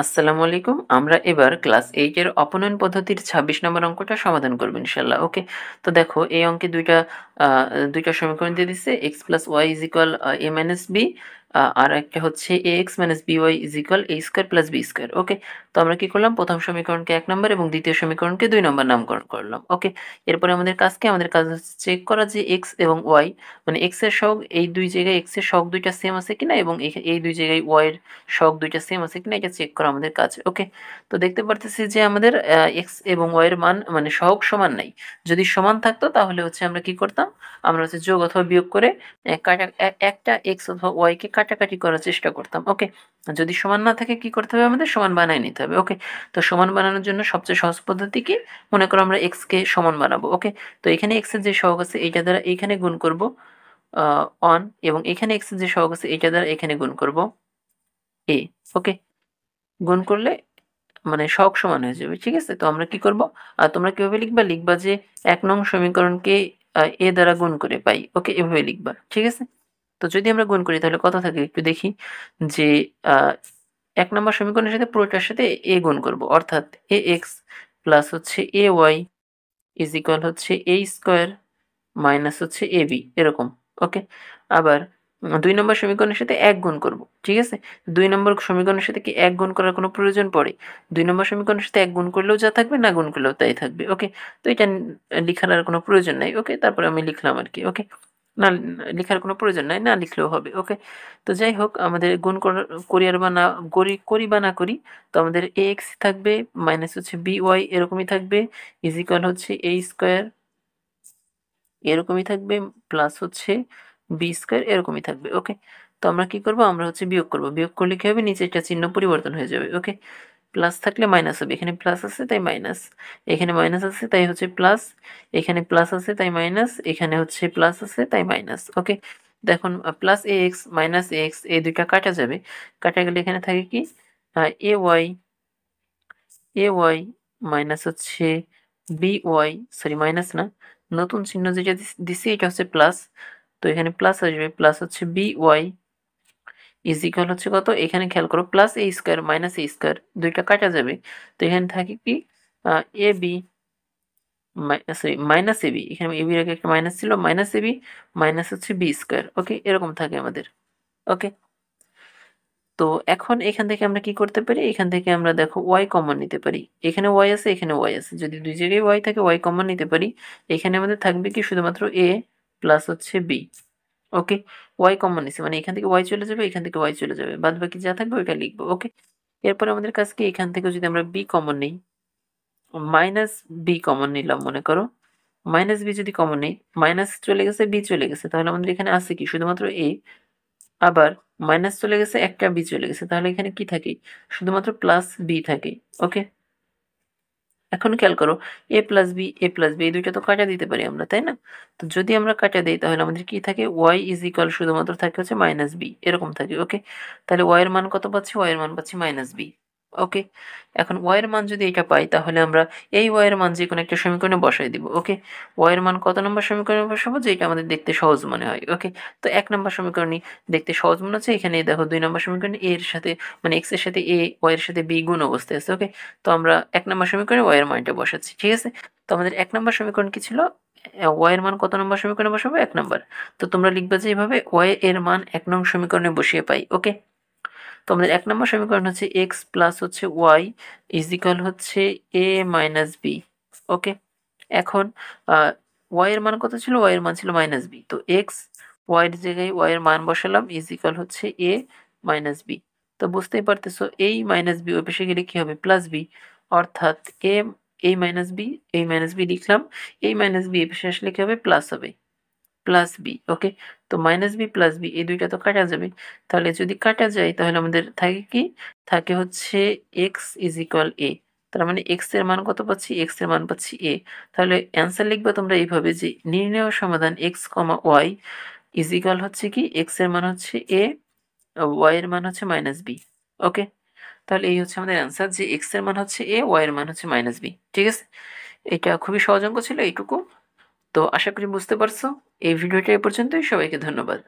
আসসালামু আলাইকুম। আমরা এবার ক্লাস 8 এর অপনয়ন পদ্ধতির ২৬ নম্বর অঙ্কটা সমাধান করব ইনশাআল্লাহ। ওকে? তো দেখো এই অঙ্কে ২টা সমীকরণ দিয়ে দিচ্ছে x + y = a - b, আর একটা হচ্ছে ax - by = a² + b²। ওকে? তো আমরা কি করলাম? প্রথম সমীকরণকে ১ নম্বর এবং দ্বিতীয় সমীকরণকে ২ নম্বর নামকরণ করলাম। ওকে? এরপরে আমাদের কাজ হচ্ছে চেক করা যে x এবং y, মানে x এর সহগ এই ২ জায়গায় x এর সহগ ২ টা সেম আছে কিনা এবং এই ২ জায়গায় y এর সহগ ২ টা সেম আছে কিনা এটা চেক করা আমাদের কাজ। ওকে? তো দেখতে পারতেছি যে আমাদের x এবং y এর মান মানে সহগ সমান নাই। যদি সমান থাকতো তাহলে হচ্ছে আমরা কি করতাম? আমরা হচ্ছে যোগ অথবা বিয়োগ করে একটা x অথবা y কে কাটাকাটি করার চেষ্টা করতাম। ওকে? যদি সমান না থাকে কি করতে হবে আমাদের? সমান বানায় নিতে হবে। ওকে? তো সমান বানানোর জন্য সবচেয়ে সহজ পদ্ধতি কি? মনে করো আমরা x কে সমান বানাবো। ওকে? তো এখানে x এর যে সহগ আছে এইটা দ্বারা এইখানে গুণ করব 1, এবং এখানে x এর যে সহগ আছে এইটা দ্বারা এখানে গুণ করব a। ওকে? গুণ করলে মানে সহগ সমান হয়ে যাবে। ঠিক আছে? তো আমরা কি করব? তোমরা কিভাবে লিখবা? লিখবা যে ১ নং সমীকরণকে a দ্বারা গুণ করে পাই। ওকে? এভাবে লিখবা। ঠিক আছে? তো যদি আমরা গুণ করি তাহলে কত থাকে একটু দেখি যে আ ১ নম্বর সমীকরণের সাথে পুরোটার সাথে a গুণ করব। অর্থাৎ ax প্লাস হচ্ছে ay হচ্ছে a² মাইনাস হচ্ছে ab, এরকম। ওকে? আবার ২ নম্বর সমীকরণের সাথে ১ গুণ করব। ঠিক আছে? ২ নম্বর সমীকরণের সাথে কি ১ গুণ করার কোনো প্রয়োজন পড়ে? ২ নম্বর সমীকরণের সাথে ১ গুণ করলেও যা থাকবে, না গুণ করলেও তাই থাকবে। ওকে? তো এটা লিখার আর কোনো প্রয়োজন নাই। ওকে? তারপরে আমি লিখলাম আরকি। ওকে? না, লিখার কোনো প্রয়োজন নাই। না লিখলেও হবে। ওকে? তো যাই হোক, আমাদের গুণ করি আর বা না করি বা না করি, তো আমাদের ax থাকবে মাইনাস হচ্ছে by এরকমই থাকবে, হচ্ছে a² এরকমই থাকবে, প্লাস হচ্ছে b² এরকমই থাকবে। ওকে? তো আমরা কি করব? আমরা হচ্ছে বিয়োগ করব। বিয়োগ করলে কি হবে? নিচে একটা চিহ্ন পরিবর্তন হয়ে যাবে। ওকে? প্লাস থাকলে মাইনাস হবে। এখানে প্লাস আছে তাই মাইনাস। এখানে মাইনাস আছে তাই হচ্ছে প্লাস। এখানে প্লাস আছে তাই মাইনাস। এখানে হচ্ছে প্লাস আছে তাই মাইনাস। ওকে? তো এখন প্লাস ax মাইনাস ax এই ২ টা কাটা যাবে। কাটা গেলে এখানে থাকে কি? ay মাইনাস হচ্ছে by, সরি মাইনাস না, নতুন চিহ্ন যেটা দিছি এটা হচ্ছে প্লাস। তো এখানে প্লাস আসবে, প্লাস হচ্ছে by হচ্ছে কত? এখানে খেয়াল করো, প্লাস a² মাইনাস a², ২ টা কাটা যাবে। তো এখানে থাকে কি? ab সরি মাইনাস ab, এখানে ab এর আগে একটা মাইনাস ছিল, মাইনাস ab মাইনাস হচ্ছে b²। ওকে? এরকম থাকে আমাদের। ওকে? তো এখন এখান থেকে আমরা কি করতে পারি? এখান থেকে আমরা দেখো y কমন নিতে পারি। এখানে y আছে, এখানে y আছে। যদি ২ জায়গায় y থাকে y কমন নিতে পারি। এখানে আমাদের থাকবে কি? শুধুমাত্র a প্লাস হচ্ছে b। ওকে? y কমন নিছি মানে এখান থেকে y চলে যাবে, এখান থেকে y চলে যাবে। বাদবাকি যা থাকবে ওইটা লিখব। ওকে? এরপরে আমাদের কাজ কি? এখান থেকে যদি আমরা b কমন নেই, মাইনাস b কমন নিলাম মনে করো। মাইনাস b যদি কমন নেই, মাইনাস চলে গেছে, b চলে গেছে। তাহলে আমাদের এখানে আছে কি? শুধুমাত্র a। আবার মাইনাস চলে গেছে, একটা বি চলে গেছে। তাহলে এখানে কি থাকে? শুধুমাত্র প্লাস বি থাকে। ওকে? এখন খেয়াল করো, a প্লাস বি এই ২ টা তো কাটা দিতে পারি আমরা, তাই না? তো যদি আমরা কাটা দেই তাহলে আমাদের কি থাকে? y শুধুমাত্র থাকে হচ্ছে মাইনাস বি, এরকম থাকে। ওকে? তাহলে y এর মান কত পাচ্ছি? y এর মান পাচ্ছি মাইনাস বি। ওকে? এখন y এর মান যদি এটা পাই তাহলে আমরা এই y এর মান যেকোনো একটা সমীকরণে বসায় দিব। ওকে? y এর মান কত নম্বর সমীকরণে বসাবো? যেটা আমাদের দেখতে সহজ মনে হয়। ওকে? তো ১ নম্বর সমীকরণই দেখতে সহজ মনে হচ্ছে। এখানে দেখো ২ নম্বর সমীকরণে a এর সাথে মানে x এর সাথে a, y এর সাথে b গুণ অবস্থায় আছে। ওকে? তো আমরা ১ নম্বর সমীকরণে y এর মানটা বসাচ্ছি। ঠিক আছে? তো আমাদের ১ নম্বর সমীকরণ কি ছিল? y এর মান কত নম্বর সমীকরণে বসাবো? ১ নম্বর। তো তোমরা লিখবা যে এভাবে y এর মান ১ নং সমীকরণে বসিয়ে পাই। ওকে? তো আমাদের ১ নম্বর সমীকরণ হচ্ছে x প্লাস হচ্ছে y হচ্ছে a মাইনাস b। ওকে? এখন আ y এর মান কত ছিল? y এর মান ছিল মাইনাস b। তো x, y এর জায়গায় y এর মান বসালাম হচ্ছে a মাইনাস b। তো বুঝতেই পারতেছো এই মাইনাস b ওই পাশে গেলে কি হবে? প্লাস b, অর্থাৎ a minus b, a minus b লিখলাম। a মাইনাস b এই পাশে আসলে কি হবে? প্লাস হবে। Plus b। ওকে? তো মাইনাস b প্লাস b এই ২ টা তো কাটা যাবে। তাহলে যদি কাটা যায় তাহলে আমাদের থাকে কি? থাকে হচ্ছে x a। তার মানে x এর মান কত পাচ্ছি? x এর মান পাচ্ছি a। তাহলে অ্যান্সার লিখবা তোমরা এইভাবে যে নির্ণেয় সমাধান x, y হচ্ছে কি? x এর মান হচ্ছে a, y এর মান হচ্ছে মাইনাস b। ওকে? তাহলে এই হচ্ছে আমাদের অ্যান্সার যে x এর মান হচ্ছে a, y এর মান হচ্ছে মাইনাস b। ঠিক আছে? এটা খুবই সহজ অঙ্ক ছিল এইটুকু। তো আশা করি বুঝতে পারছো। এই ভিডিওটা এ পর্যন্তই। সবাইকে ধন্যবাদ।